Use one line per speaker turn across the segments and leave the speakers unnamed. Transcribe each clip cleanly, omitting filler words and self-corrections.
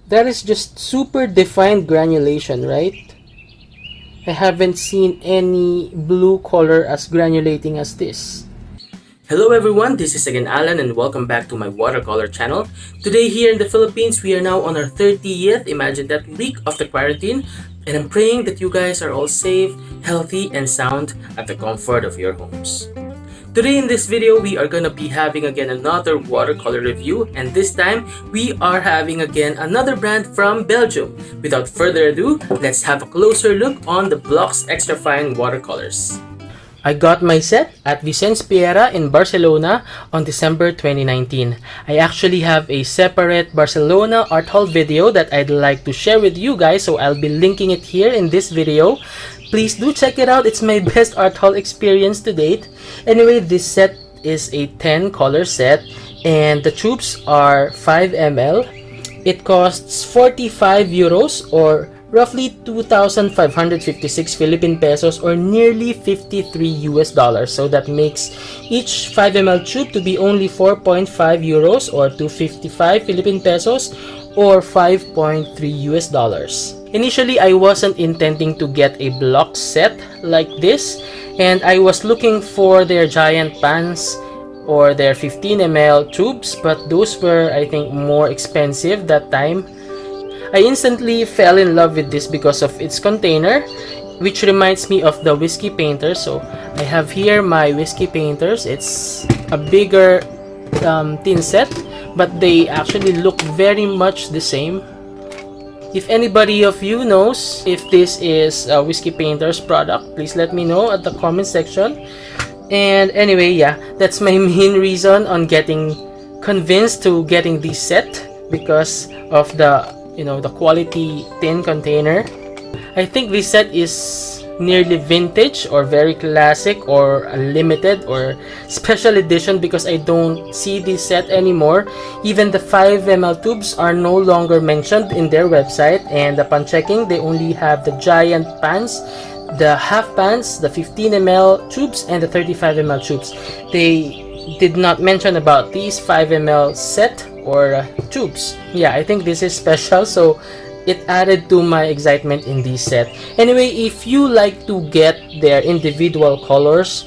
That is just super defined granulation, right? I haven't seen any blue color as granulating as this. Hello everyone, this is again Allan and welcome back to my watercolor channel. Today here in the Philippines, we are now on our 30th, imagine that, week of the quarantine, and I'm praying that you guys are all safe, healthy, and sound at the comfort of your homes. Today in this video, we are gonna be having again another watercolor review, and this time we are having again another brand from Belgium. Without further ado, let's have a closer look on the BlockX Extra Fine watercolors. I got my set at Vicens Piera in Barcelona on December 2019. I actually have a separate Barcelona art haul video that I'd like to share with you guys, so I'll be linking it here in this video. Please do check it out. It's my best art haul experience to date. Anyway, this set is a 10 color set and the tubes are 5 ml. It costs 45 euros or roughly 2,556 Philippine pesos or nearly 53 US dollars. So that makes each 5 ml tube to be only 4.5 euros or 255 Philippine pesos or 5.3 US dollars. Initially, I wasn't intending to get a block set like this, and I was looking for their giant pans or their 15 ml tubes, but those were, I think, more expensive that time. I instantly fell in love with this because of its container, which reminds me of the whiskey painters. So I have here my whiskey painters. It's a bigger tin set, but they actually look very much the same. If anybody of you knows if this is a Whiskey Painters product, please let me know at the comment section. And anyway, yeah, that's my main reason on getting convinced to getting this set, because of the the quality tin container. I think this set is nearly vintage or very classic or a limited or special edition, because I don't see this set anymore. Even the 5 ml tubes are no longer mentioned in their website, and upon checking, they only have the giant pans, the half pans, the 15 ml tubes, and the 35 ml tubes. They did not mention about these 5 ml set or tubes. Yeah, I think this is special, so it added to my excitement in this set. Anyway, if you like to get their individual colors,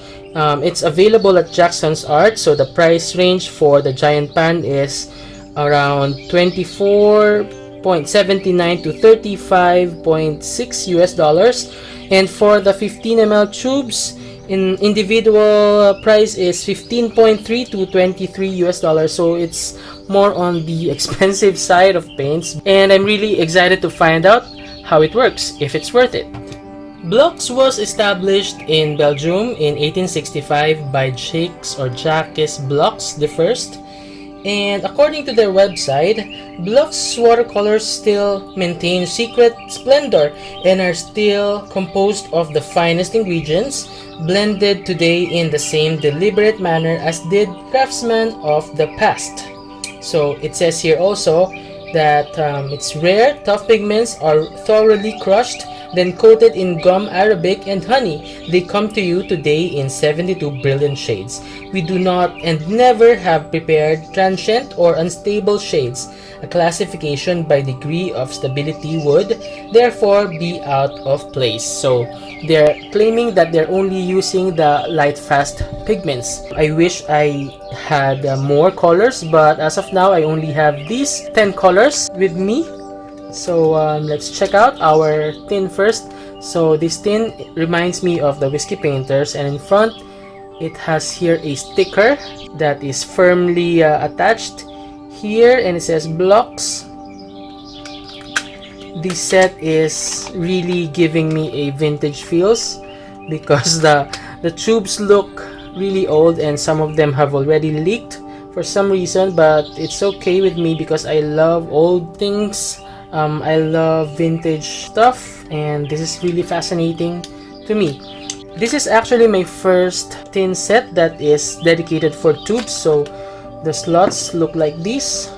it's available at Jackson's Art. So the price range for the giant pan is around 24.79 to 35.6 US dollars, and for the 15 ml tubes, in individual price is 15.3 to 23 US dollars. So it's more on the expensive side of paints, and I'm really excited to find out how it works, if it's worth it. BlockX was established in Belgium in 1865 by Jacques BlockX the First, and according to their website, BlockX watercolors still maintain secret splendor and are still composed of the finest ingredients, blended today in the same deliberate manner as did craftsmen of the past. So it says here also that it's rare, tough pigments are thoroughly crushed, then coated in gum arabic and honey. They come to you today in 72 brilliant shades. We do not and never have prepared transient or unstable shades. A classification by degree of stability would therefore be out of place. So they're claiming that they're only using the light fast pigments. I wish I had more colors, but as of now I only have these 10 colors with me. So let's check out our tin first. So this tin reminds me of the Whiskey Painters, and in front it has here a sticker that is firmly attached here, and it says BlockX. This set is really giving me a vintage feels, because the tubes look really old and some of them have already leaked for some reason, but it's okay with me because I love old things. I love vintage stuff, and this is really fascinating to me. This is actually my first tin set that is dedicated for tubes. So the slots look like this.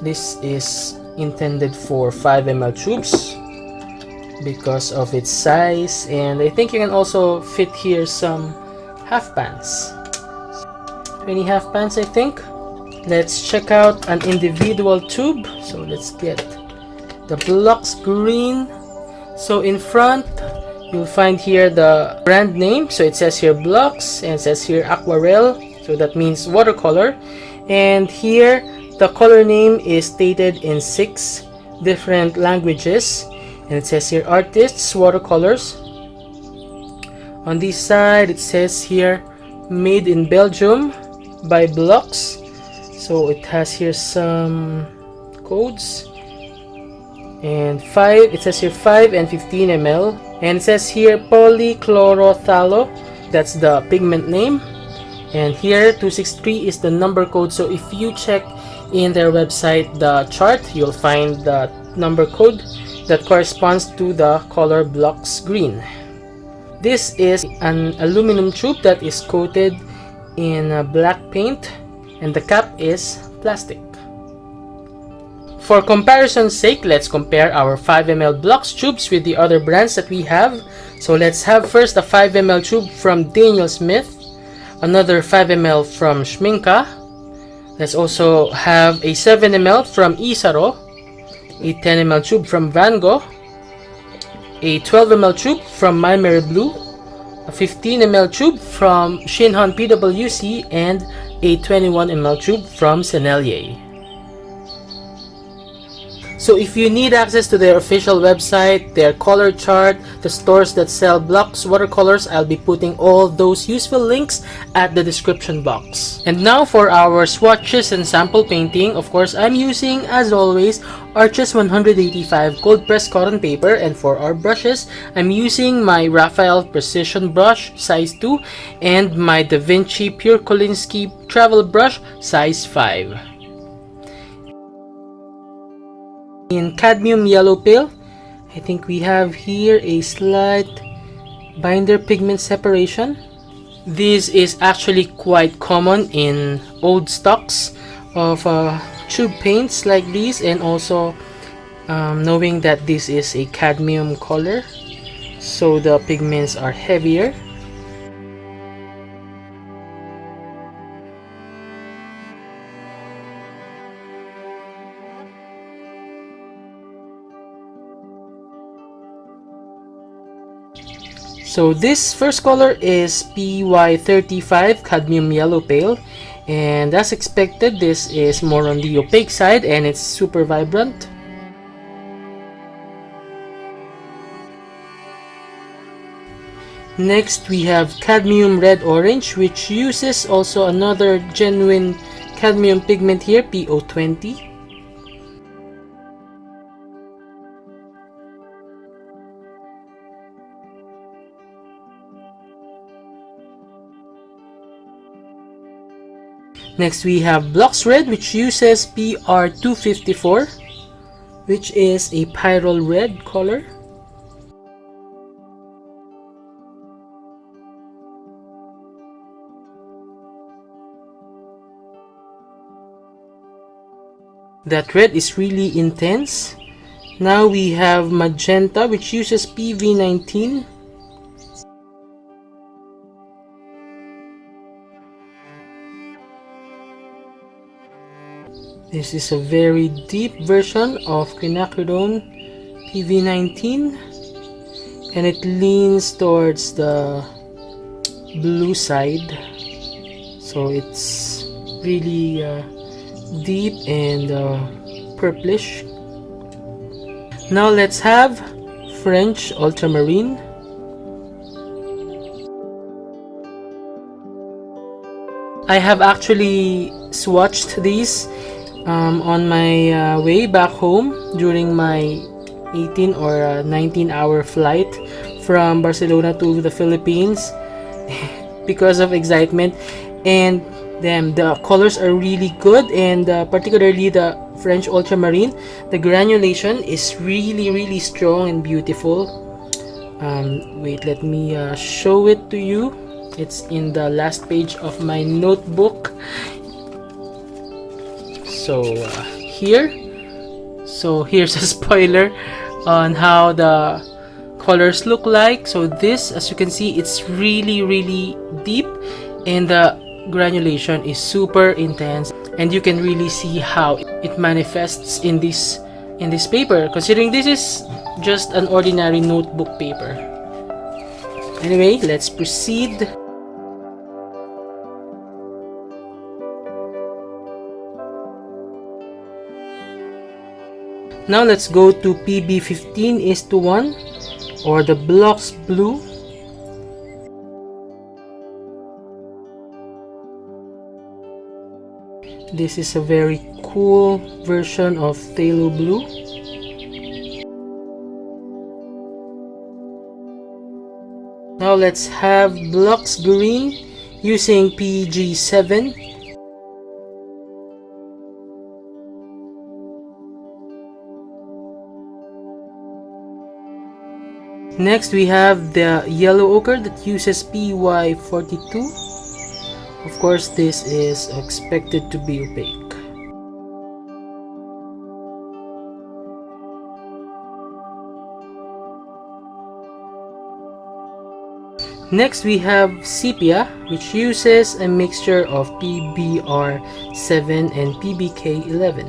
This is intended for 5 ml tubes because of its size, and I think you can also fit here some half pans. 20 half pans, I think. Let's check out an individual tube. So let's get the BlockX green. So in front, you'll find here the brand name. So it says here BlockX and it says here Aquarelle. So that means watercolor. And here the color name is stated in 6 different languages. And it says here Artists Watercolors. On this side, it says here made in Belgium by BlockX. So it has here some codes. And it says here 5 and 15 ml. And it says here polychlorophthalo. That's the pigment name. And here 263 is the number code. So if you check in their website the chart, you'll find the number code that corresponds to the color BlockX green. This is an aluminum tube that is coated in black paint, and the cap is plastic. For comparison's sake, let's compare our 5 ml BlockX tubes with the other brands that we have. So let's have first a 5 ml tube from Daniel Smith, another 5 ml from Schminka. Let's also have a 7 ml from Isaro, a 10 ml tube from Van Gogh, a 12 ml tube from My Merry Blue, a 15 ml tube from Shinhan PwC, and a 21 ml tube from Sennelier. So if you need access to their official website, their color chart, the stores that sell BlockX watercolors, I'll be putting all those useful links at the description box. And now for our swatches and sample painting. Of course, I'm using, as always, Arches 185 cold pressed cotton paper, and for our brushes, I'm using my Raphael Precision brush size 2 and my Da Vinci Pure Kolinsky travel brush size 5. In cadmium yellow pale, I think we have here a slight binder pigment separation. This is actually quite common in old stocks of tube paints like these, and also knowing that this is a cadmium color, so the pigments are heavier. So this first color is PY35 Cadmium Yellow Pale, and as expected, this is more on the opaque side and it's super vibrant. Next we have Cadmium Red Orange, which uses also another genuine cadmium pigment here, PO20. Next we have BlockX Red, which uses PR254, which is a pyrrole red color. That red is really intense. Now we have Magenta, which uses PV19. This is a very deep version of quinacridone PV19, and it leans towards the blue side, so it's really deep and purplish. Now let's have French Ultramarine. I have actually swatched these on my way back home during my 18 or 19-hour flight from Barcelona to the Philippines because of excitement. And damn, the colors are really good, and particularly the French Ultramarine, the granulation is really strong and beautiful. Wait, let me show it to you. It's in the last page of my notebook. So here's a spoiler on how the colors look like. So this, as you can see, it's really deep, and the granulation is super intense. and you can really see how it manifests in this paper, considering this is just an ordinary notebook paper. Anyway, let's proceed. Now let's go to PB15:1, or the BlockX blue. This is a very cool version of phthalo blue. Now let's have BlockX green using PG7. Next we have the yellow ochre that uses PY42. Of course, this is expected to be opaque. Next we have sepia, which uses a mixture of PBR7 and PBK11.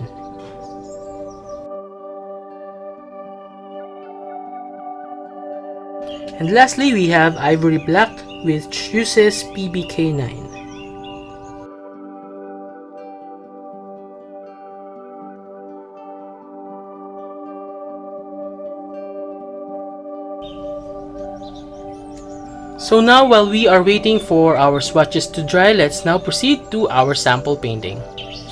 And lastly, we have ivory black, which uses PBK9. So now, while we are waiting for our swatches to dry, let's now proceed to our sample painting.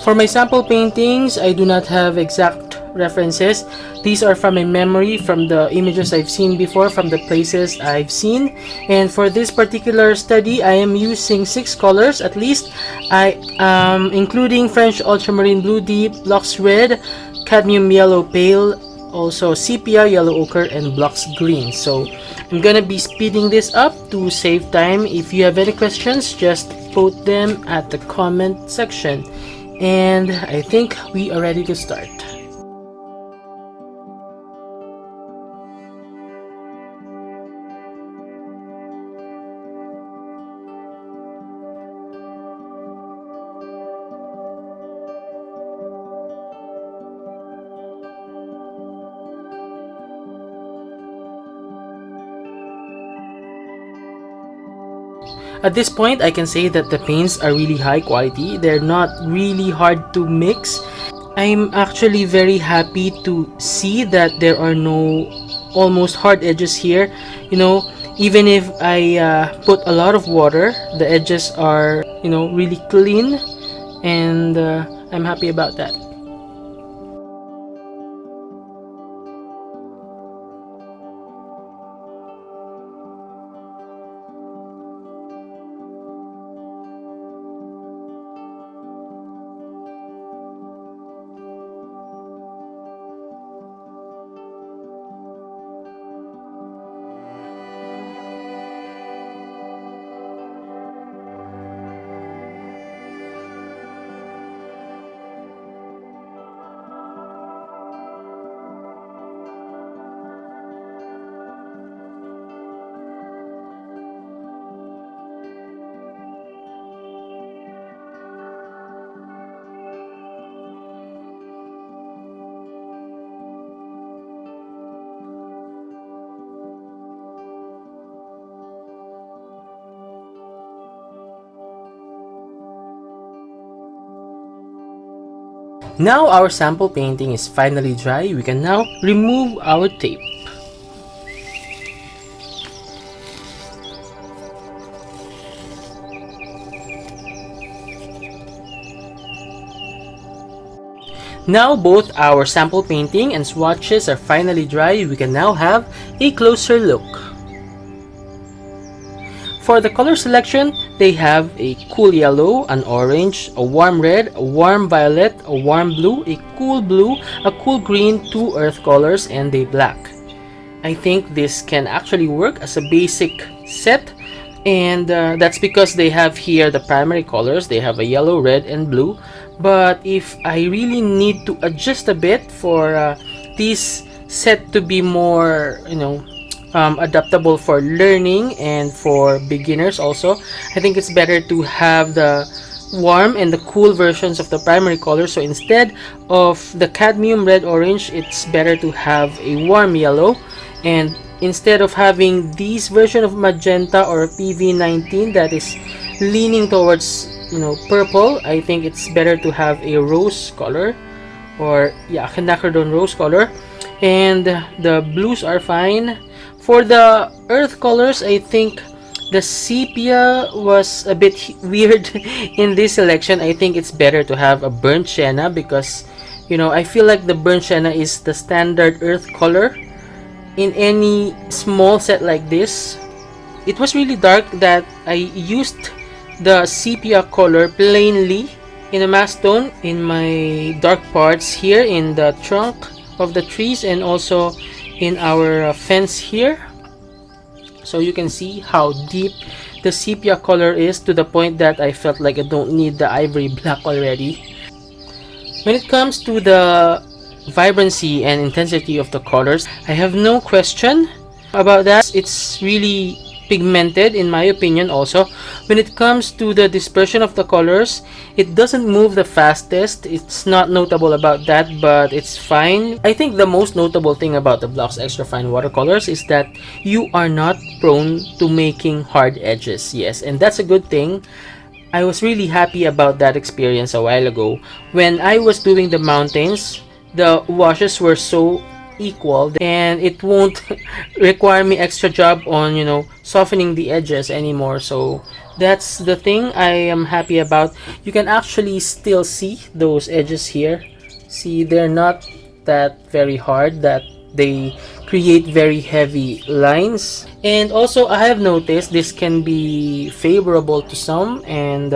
For my sample paintings, I do not have exact references. These are from my memory, from the images I've seen before, from the places I've seen. And for this particular study, I am using 6 colors at least, including French Ultramarine Blue Deep, BlockX Red, Cadmium Yellow Pale, also Sepia, Yellow Ochre, and BlockX Green. So I'm gonna be speeding this up to save time. If you have any questions, just put them at the comment section. And I think we are ready to start. At this point, I can say that the paints are really high quality. They're not really hard to mix. I'm actually very happy to see that there are no almost hard edges here. You know, even if I put a lot of water, the edges are, you know, really clean, and I'm happy about that. Now our sample painting is finally dry. We can now remove our tape. Now both our sample painting and swatches are finally dry. We can now have a closer look. For the color selection, they have a cool yellow, an orange, a warm red, a warm violet, a warm blue, a cool blue, a cool green, 2 earth colors, and a black. I think this can actually work as a basic set, and that's because they have here the primary colors. They have a yellow, red, and blue. But if I really need to adjust a bit for this set to be more, adaptable for learning and for beginners also, I think it's better to have the warm and the cool versions of the primary color. So instead of the Cadmium Red Orange, it's better to have a warm yellow. And instead of having this version of Magenta or PV19 that is leaning towards, purple, I think it's better to have a rose color, or quinacridone rose color. And the blues are fine. For the earth colors, I think the sepia was a bit weird in this selection. I think it's better to have a burnt sienna because, I feel like the burnt sienna is the standard earth color in any small set like this. It was really dark that I used the sepia color plainly in a mass tone in my dark parts here in the trunk of the trees and also in our fence here. So you can see how deep the sepia color is, to the point that I felt like I don't need the ivory black already. When it comes to the vibrancy and intensity of the colors, I have no question about that. It's really pigmented in my opinion. Also, when it comes to the dispersion of the colors, it doesn't move the fastest. It's not notable about that, but it's fine. I think the most notable thing about the BlockX Extra Fine Watercolors is that you are not prone to making hard edges. Yes, and that's a good thing. I was really happy about that experience a while ago. When I was doing the mountains, the washes were so equal and it won't require me extra job on softening the edges anymore. So that's the thing I am happy about. You can actually still see those edges here. See, they're not that very hard that they create very heavy lines. And also I have noticed this can be favorable to some and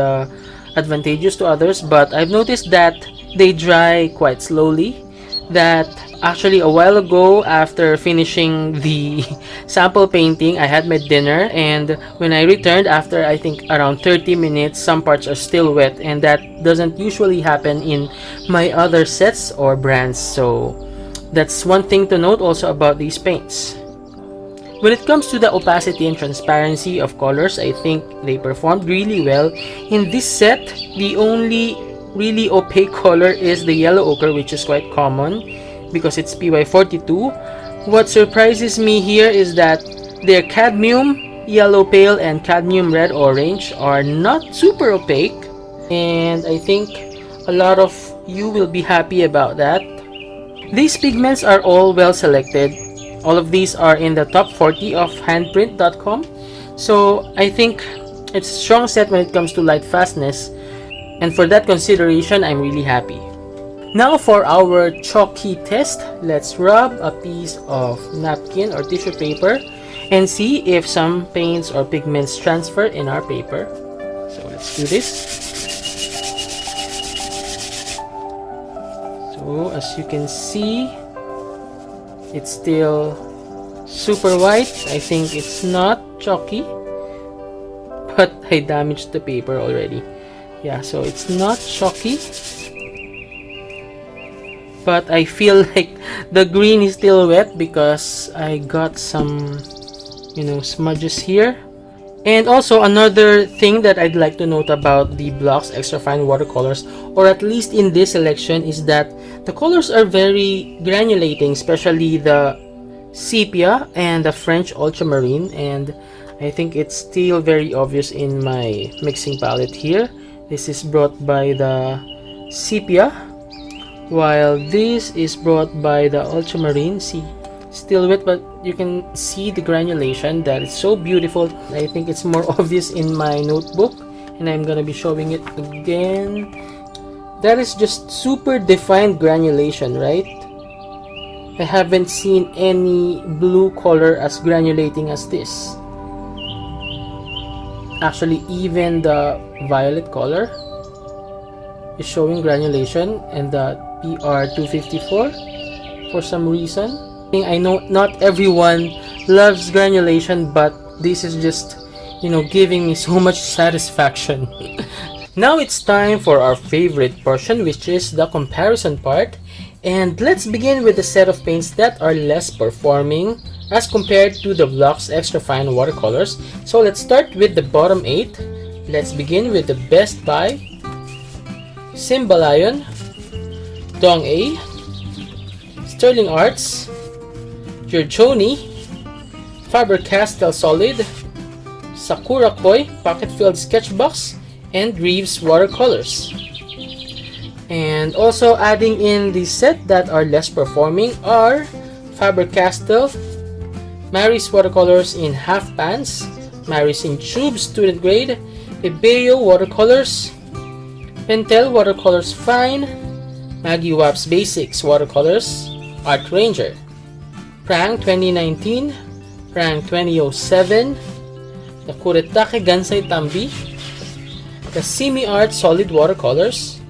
advantageous to others, but I've noticed that they dry quite slowly. That actually a while ago, after finishing the sample painting, I had my dinner, and when I returned after I think around 30 minutes, some parts are still wet, and that doesn't usually happen in my other sets or brands. So that's one thing to note also about these paints. When it comes to the opacity and transparency of colors, I think they performed really well. In this set, the only really opaque color is the yellow ochre, which is quite common because it's PY42. What surprises me here is that their cadmium yellow pale and cadmium red orange are not super opaque, and I think a lot of you will be happy about that. These pigments are all well selected. All of these are in the top 40 of handprint.com, so I think it's a strong set when it comes to light fastness. And for that consideration, I'm really happy. Now for our chalky test, let's rub a piece of napkin or tissue paper and see if some paints or pigments transfer in our paper. So let's do this. So as you can see, it's still super white. I think it's not chalky, but I damaged the paper already. Yeah, so it's not chalky, but I feel like the green is still wet because I got some smudges here. And also another thing that I'd like to note about the BlockX Extra Fine Watercolors, or at least in this selection, is that the colors are very granulating, especially the sepia and the French ultramarine, and I think it's still very obvious in my mixing palette here. This is brought by the sepia, while this is brought by the ultramarine. See, still wet, but you can see the granulation. That is so beautiful. I think it's more obvious in my notebook, and I'm gonna be showing it again. That is just super defined granulation, right? I haven't seen any blue color as granulating as this. Actually, even the violet color is showing granulation, and the PR254 for some reason. I know not everyone loves granulation, but this is just giving me so much satisfaction. Now it's time for our favorite portion, which is the comparison part. And let's begin with a set of paints that are less performing as compared to the BlockX Extra Fine Watercolors. So let's start with the bottom 8. Let's begin with the Best Buy Symbolion, Dong A, Sterling Arts, Giorgione, Faber-Castell Solid, Sakura Koi Pocket-Filled Sketchbox, and Reeves Watercolors. And also adding in the set that are less performing are Faber-Castell, Maris Watercolors in half pans, Maris in tube student grade, Ebeo Watercolors, Pentel Watercolors Fine, Maggie Waps Basics Watercolors, Art Ranger, Prang 2019, Prang 2007, the Kuretake Gansai Tambi, the Simi Art Solid Watercolors,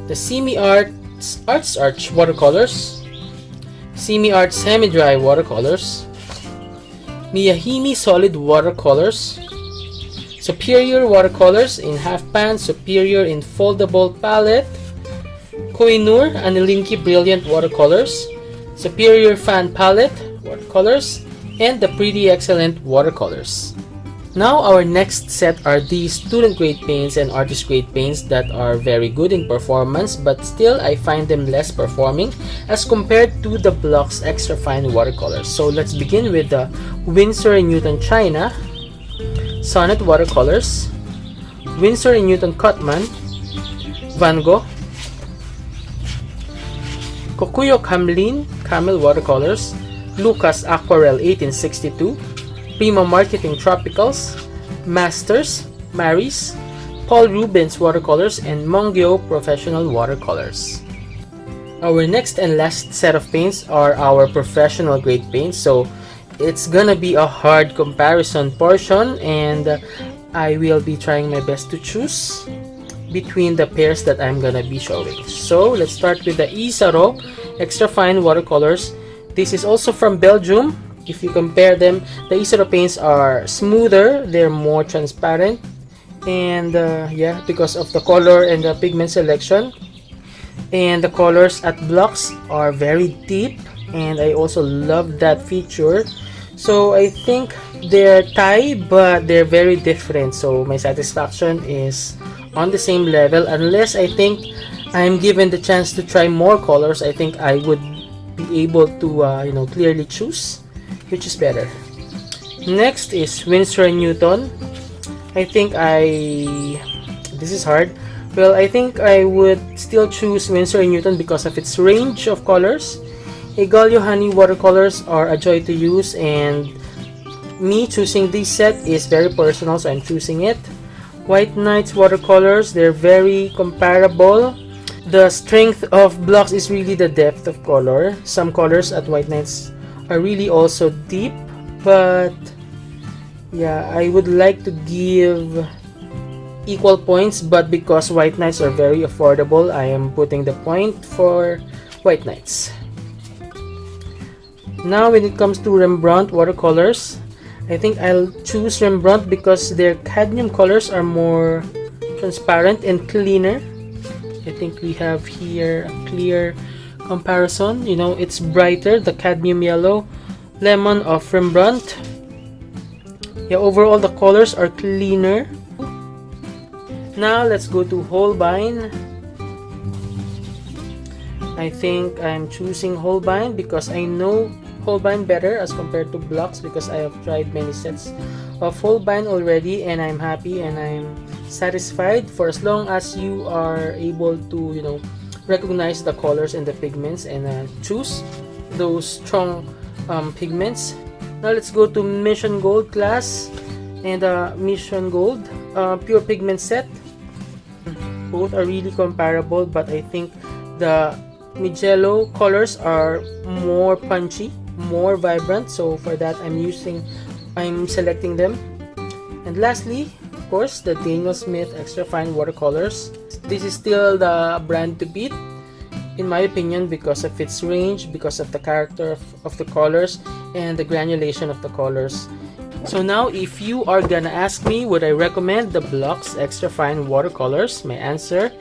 the Simi Arts Arch Watercolors, Simi Art Semi-Dry Watercolors, Miyahime Solid Watercolors, Superior Watercolors in half pan, Superior in foldable palette, Koh-i-Noor Anilinki Brilliant Watercolors, Superior Fan Palette Watercolors, and the Pretty Excellent Watercolors. Now our next set are these student grade paints and artist grade paints that are very good in performance, but still I find them less performing as compared to the BlockX Extra Fine Watercolors. So let's begin with the Winston Newton China, Sonnet Watercolors, Winston Newton Cutman, Van Gogh, Kokuyo Kamlin Camel Watercolors, Lucas Aquarel 1862, Prima Marketing Tropicals, Masters, Maris, Paul Rubens Watercolors, and Mongyo Professional Watercolors. Our next and last set of paints are our professional grade paints, so it's gonna be a hard comparison portion, and I will be trying my best to choose between the pairs that I'm gonna be showing. So let's start with the Isaro Extra Fine Watercolors. This is also from Belgium. If you compare them, the Isaro paints are smoother, they're more transparent, and yeah, because of the color and the pigment selection. And the colors at BlockX are very deep, and I also love that feature. So I think they're Thai, but they're very different, so my satisfaction is on the same level. Unless I think I'm given the chance to try more colors, I think I would be able to clearly choose which is better. Next is Winston Newton. This is hard. Well, I think I would still choose Winston Newton because of its range of colors. Egalio Honey Watercolors are a joy to use, and me choosing this set is very personal, so I'm choosing it. White Knights Watercolors, they're very comparable. The strength of BlockX is really the depth of color. Some colors at White Knights are really also deep, but yeah, I would like to give equal points, but because White Knights are very affordable, I am putting the point for White Knights. Now when it comes to Rembrandt watercolors, I think I'll choose Rembrandt because their cadmium colors are more transparent and cleaner. I think we have here a clear comparison. It's brighter, the cadmium yellow lemon of Rembrandt. Yeah, overall the colors are cleaner. Now let's go to Holbein. I think I'm choosing Holbein because I know Holbein better as compared to BlockX, because I have tried many sets of Holbein already, and I'm happy and I'm satisfied for as long as you are able to recognize the colors and the pigments and choose those strong pigments. Now let's go to Mission Gold class and Mission Gold pure pigment set. Both are really comparable, but I think the Mijello colors are more punchy, more vibrant, so for that I'm selecting them. And lastly, of course, the Daniel Smith Extra Fine Watercolors. This is still the brand to beat in my opinion because of its range, because of the character of the colors and the granulation of the colors. So now if you are gonna ask me would I recommend the BlockX Extra Fine Watercolors, my answer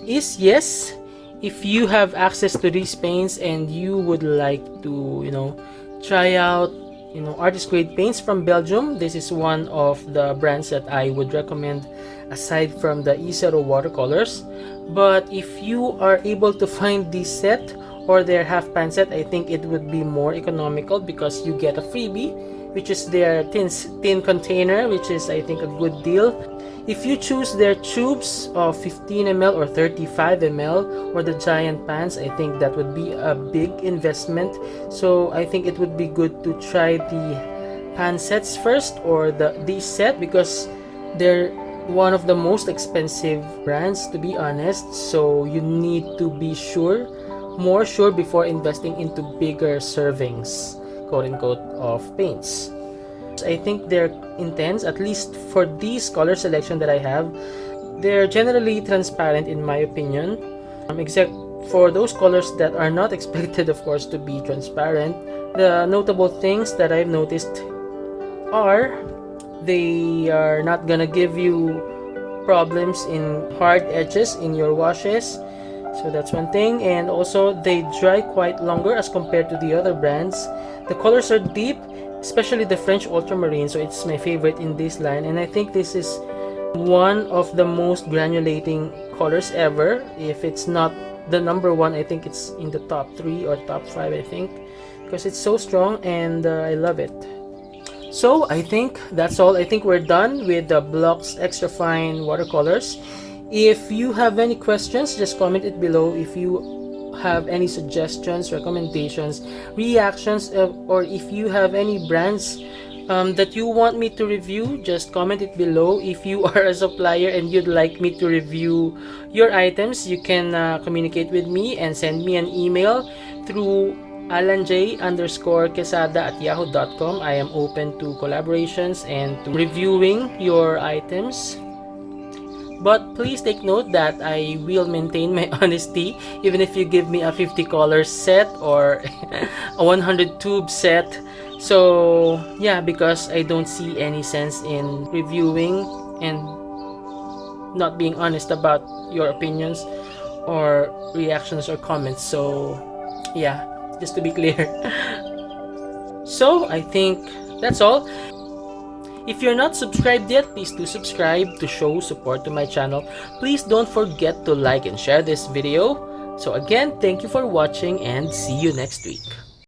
is yes. If you have access to these paints and you would like to try out artist grade paints from Belgium. This is one of the brands that I would recommend aside from the Isaro watercolors. But if you are able to find this set or their half pan set, I think it would be more economical because you get a freebie, which is their tin container, which is I think a good deal. If you choose their tubes of 15 ml or 35 ml or the giant pans, I think that would be a big investment. So I think it would be good to try the pan sets first or this set, because they're one of the most expensive brands, to be honest. So you need to be more sure before investing into bigger servings, quote unquote, of paints. I think they're intense, at least for these color selection that I have. They're generally transparent in my opinion, except for those colors that are not expected, of course, to be transparent. The notable things that I've noticed are they are not gonna give you problems in hard edges in your washes, so that's one thing. And also they dry quite longer as compared to the other brands. The colors are deep, especially the French Ultramarine, so it's my favorite in this line, and I think this is one of the most granulating colors ever. If it's not the number one, I think it's in the top 3 or top 5, I think, because it's so strong and I love it. So I think that's all. I think we're done with the BlockX Extra Fine watercolors. If you have any questions, just comment it below. If you have any suggestions, recommendations, reactions, or if you have any brands that you want me to review, just comment it below. If you are a supplier and you'd like me to review your items, you can communicate with me and send me an email through allanj_quesada@yahoo.com. I am open to collaborations and to reviewing your items. But please take note that I will maintain my honesty even if you give me a 50 color set or a 100 tube set. So yeah, because I don't see any sense in reviewing and not being honest about your opinions or reactions or comments. So yeah, just to be clear. So I think that's all. If you're not subscribed yet, please do subscribe to show support to my channel. Please don't forget to like and share this video. So again, thank you for watching and see you next week.